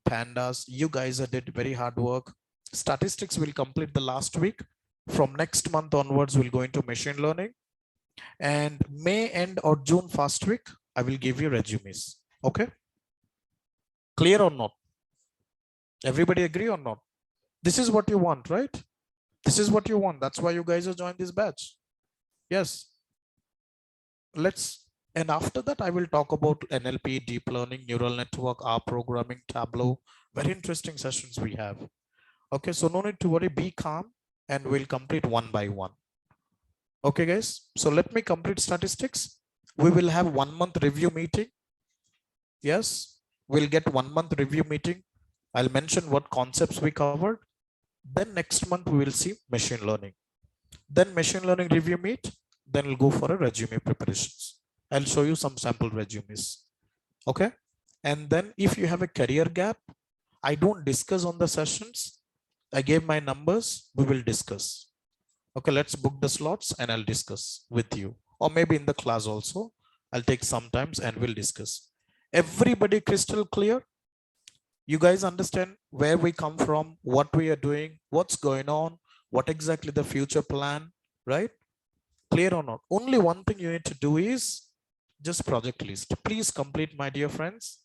Speaker 1: Pandas. You guys did very hard work. Statistics will complete the last week. From next month onwards, we'll go into machine learning. And May end or June first week, I will give you resumes. Okay? Clear or not? Everybody agree or not? This is what you want, right? This is what you want. That's why you guys have joined this batch. Yes. And after that, I will talk about NLP, deep learning, neural network, R programming, Tableau. Very interesting sessions we have. Okay, so no need to worry, be calm. and we'll complete one by one. Okay, guys. So let me complete statistics. We will have 1 month review meeting. Yes, we'll get 1 month review meeting. I'll mention what concepts we covered. Then next month we will see machine learning. Then machine learning review meet. Then we'll go for a resume preparations. I'll show you some sample resumes. Okay. And then if you have a career gap, I don't discuss on the sessions. I gave my numbers. We will discuss. Okay, let's book the slots and I'll discuss with you. Or maybe in the class also. I'll take some times and we'll discuss. Everybody crystal clear? You guys understand where we come from, what we are doing, what's going on, what exactly the future plan, right? Clear or not? Only one thing you need to do is just project list. Please complete, my dear friends.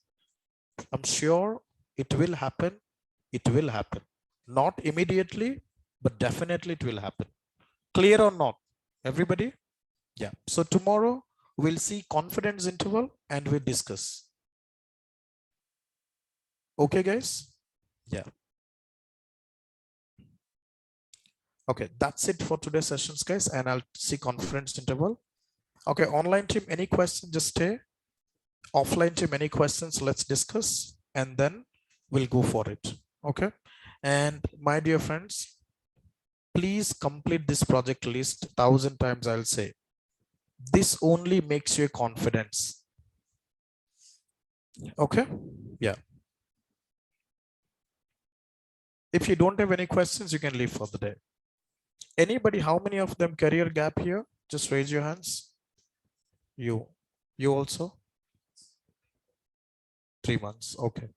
Speaker 1: I'm sure it will happen. It will happen. Not immediately, but definitely it will happen. Clear or not? Everybody? Yeah. So tomorrow we'll see confidence interval and we'll discuss. Okay, guys? Yeah. Okay, that's it for today's sessions, guys. And I'll see confidence interval. Okay, online team, any questions, just stay. Offline team, any questions, let's discuss. And then we'll go for it. Okay. And my dear friends, please complete this project list 1,000 times. I'll say this only makes you confidence. Okay. Yeah. If you don't have any questions, you can leave for the day. Anybody, how many of them career gap here? Just raise your hands. You also? 3 months. Okay.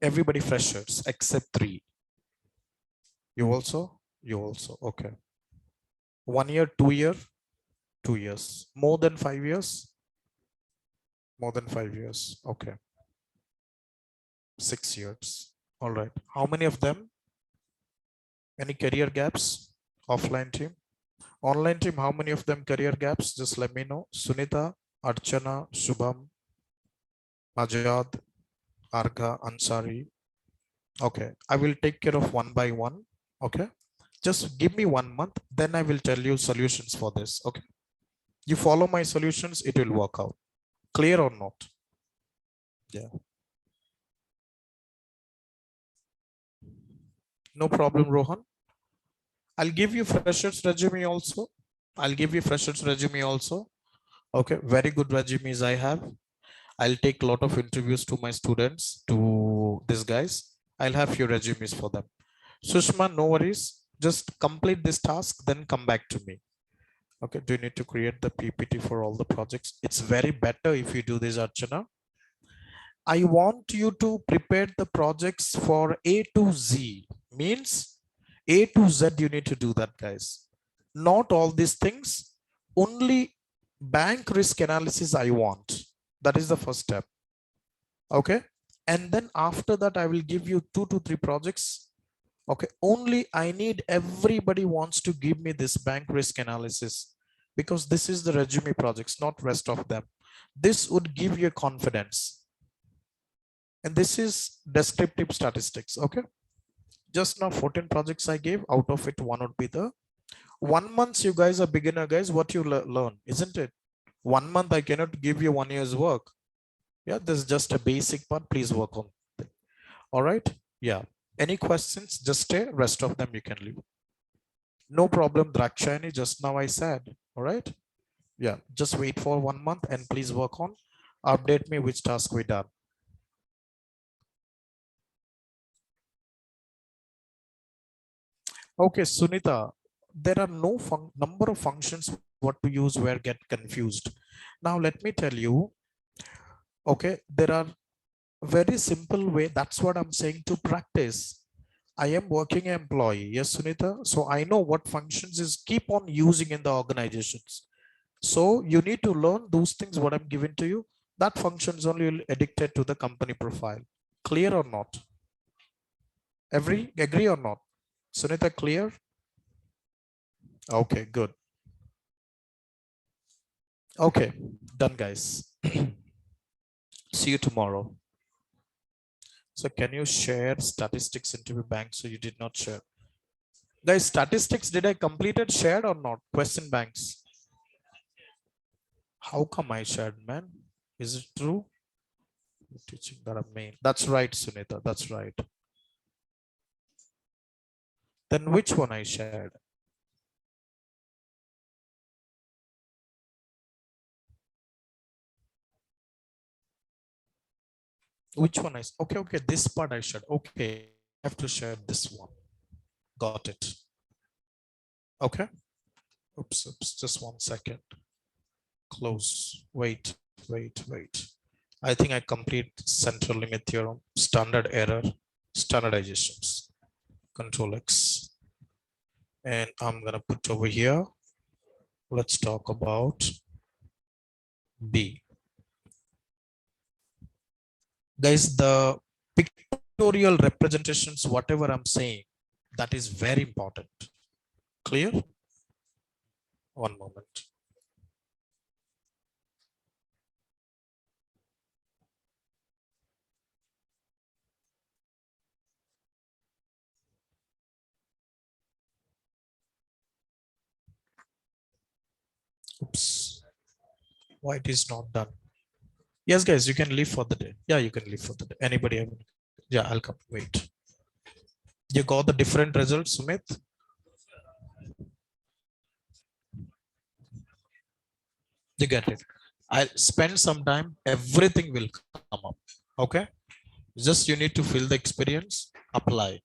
Speaker 1: Everybody freshers except 3. You also? Okay. 1 year, 2 year, 2 years. More than 5 years? More than 5 years. Okay. 6 years. All right. How many of them? Any career gaps? Offline team? Online team, how many of them career gaps? Just let me know. Sunita, Archana, Shubham, Majad, Arga, Ansari. Okay. I will take care of one by one. Okay. Just give me 1 month. Then I will tell you solutions for this. Okay. You follow my solutions, it will work out. Clear or not? Yeah. No problem, Rohan. I'll give you freshers resume also. Okay, very good resumes I have. I'll take a lot of interviews to my students, to these guys. I'll have few resumes for them. Sushma, no worries. Just complete this task, then come back to me. Okay, do you need to create the PPT for all the projects? It's very better if you do this, Archana. I want you to prepare the projects for A to Z. Means A to Z, you need to do that, guys. Not all these things, only bank risk analysis I want. That is the first step. Okay. And then after that, I will give you 2 to 3 projects. Okay. Only I need everybody wants to give me this bank risk analysis, because this is the resume projects, not rest of them. This would give you confidence. And this is descriptive statistics. Okay. Just now 14 projects I gave, out of it, 1 would be the 1 month. You guys are beginner, guys. What you learn, isn't it? 1 month, I cannot give you 1 year's work. Yeah, this is just a basic part. Please work on it. All right. Yeah. Any questions? Just stay. Rest of them you can leave. No problem, Drakshani. Just now I said. All right. Yeah. Just wait for 1 month and please work on. Update me which task we done. Okay, Sunita, there are no number of functions what to use where get confused. Now let me tell you, okay, there are very simple way. That's what I'm saying, to practice. I am working employee. Yes, Sunita. So I know what functions is keep on using in the organizations. So you need to learn those things what I'm giving to you. That function is only addicted to the company profile. Clear or not? Agree or not? Sunita, clear? Okay, good. Okay, done, guys. See you tomorrow. So can you share statistics into the bank? So you did not share. Guys, statistics, did I completed shared or not? Question banks. How come I shared, man? Is it true? Teaching that I'm main. That's right, Sunita. That's right. Then which one I shared? Which one is okay? This part I shared. Okay, I have to share this one. Got it. Okay. Oops. Just 1 second. Close. Wait. I think I complete central limit theorem, standard error, standardizations, control X. And I'm gonna put over here. Let's talk about B. Guys, the pictorial representations, whatever I'm saying, that is very important. Clear? One moment. Oops. Why it is not done? Yes, guys, you can leave for the day. Yeah, you can leave for the day. Anybody have? Yeah, I'll come. Wait. You got the different results, Sumit? You get it. I'll spend some time. Everything will come up. Okay. Just you need to feel the experience, apply.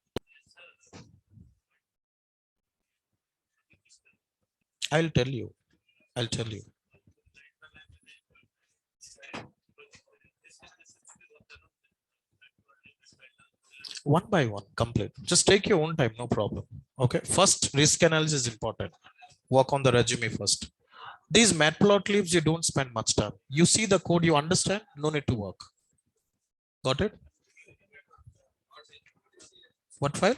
Speaker 1: I'll tell you. I'll tell you. One by one, complete. Just take your own time, no problem. Okay. First, risk analysis is important. Work on the resume first. These matplotlibs, you don't spend much time. You see the code, you understand, no need to work. Got it? What file?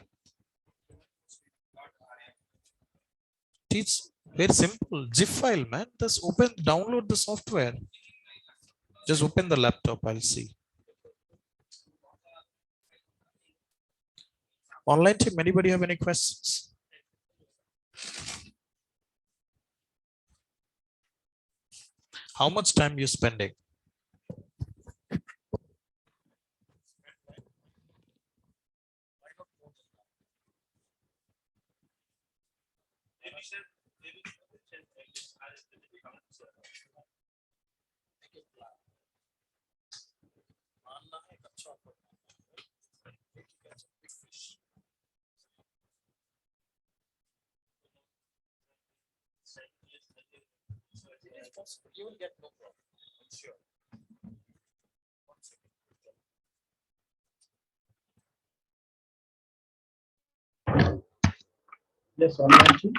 Speaker 1: Teach very simple. Zip file, man. Just open, download the software. Just open the laptop. I'll see. Online team, anybody have any questions? How much time you spending? You will get no problem. I'm sure.
Speaker 2: Yes, online team.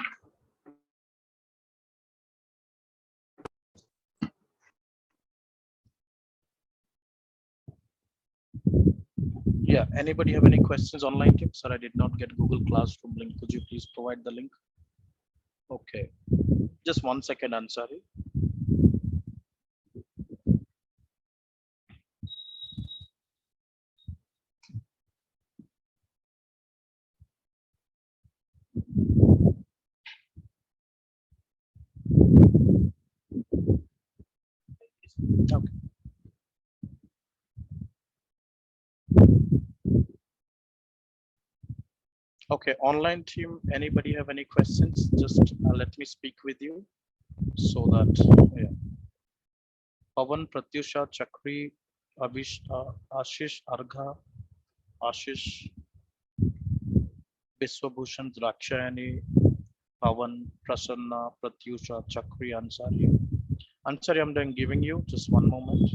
Speaker 2: Yeah, anybody have any questions online team? Sir, I did not get Google Classroom link. Could you please provide the link? Okay, just 1 second, Ansari. Okay. Okay, online team, anybody have any questions? Just let me speak with you so that, yeah. Pavan, Pratyusha, Chakri, Ashish, Argha, Ashish, Biswabhushan, Drakshayani, Pavan, Prasanna, Pratyusha, Chakri, Ansari. Ansari, I'm then giving you just one moment.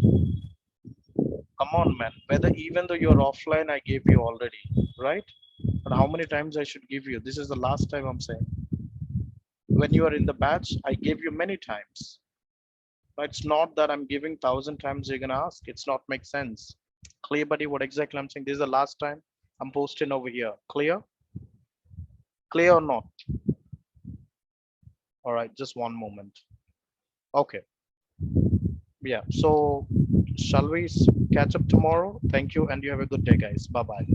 Speaker 2: Come on, man. Whether even though you're offline, I gave you already, right? But how many times I should give you? This is the last time I'm saying. When you are in the batch, I gave you many times. But it's not that I'm giving 1,000 times you're gonna ask. It's not make sense. Clear, buddy? What exactly I'm saying? This is the last time I'm posting over here. Clear? Clear or not? All right, just one moment. Okay. Yeah. So shall we catch up tomorrow? Thank you, and you have a good day, guys. Bye bye.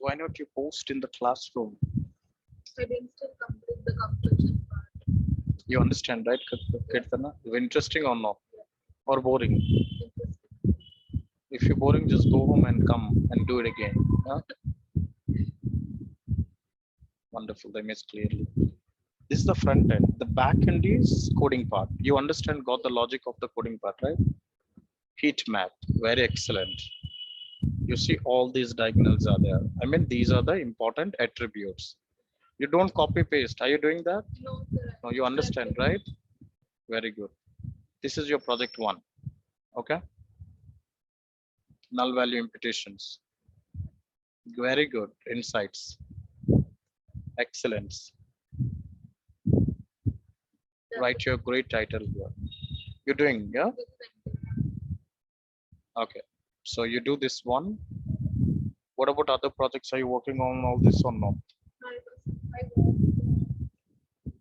Speaker 2: Why not you post in the classroom?
Speaker 3: I didn't still complete the conclusion part.
Speaker 2: You understand, right, Kirtana? Interesting or not? Or boring?
Speaker 3: Interesting.
Speaker 2: If you're boring, just go home and come and do it again. Huh? Wonderful, they missed clearly. This is the front end. The back end is coding part. You understand, got the logic of the coding part, right? Heat map, very excellent. You see all these diagonals are there. I mean, these are the important attributes. You don't copy paste. Are you doing that?
Speaker 3: No, sir.
Speaker 2: No, you understand, right? Very good. This is your project 1. Okay. Null value imputations. Very good. Insights. Excellence. Write your great title here. You're doing, yeah? Okay. So you do this one. What about other projects? Are you working on all this or not?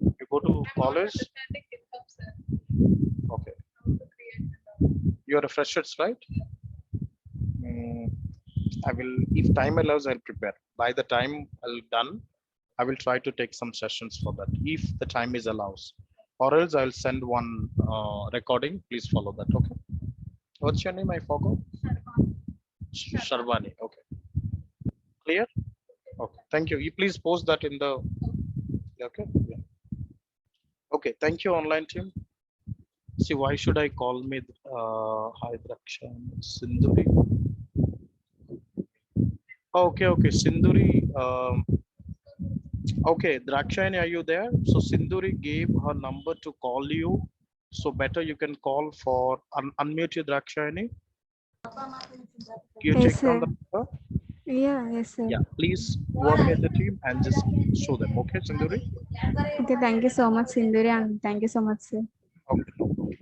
Speaker 2: You go to college? Okay. You are a freshers, right? I will, if time allows, I'll prepare. By the time I'll done, I will try to take some sessions for that, if the time is allows. Or else I'll send one recording. Please follow that, okay? What's your name? I forgot. Sharvani. Okay. Clear? Okay. Thank you. You please post that in the. Okay. Yeah. Okay. Thank you, online team. See, why should I call me hi Draksha Sinduri? Okay, okay, Sinduri. Okay, Drakshani, are you there? So Sinduri gave her number to call you. So better you can call for unmute you, Drakshani. You
Speaker 4: Yes,
Speaker 2: check on
Speaker 4: sir.
Speaker 2: the number.
Speaker 4: Yeah, yes, sir.
Speaker 2: Yeah, please work at the team and just show them. Okay, Sinduri.
Speaker 4: Okay, thank you so much, Sindhuri, and thank you so much, sir.
Speaker 2: Okay, no problem.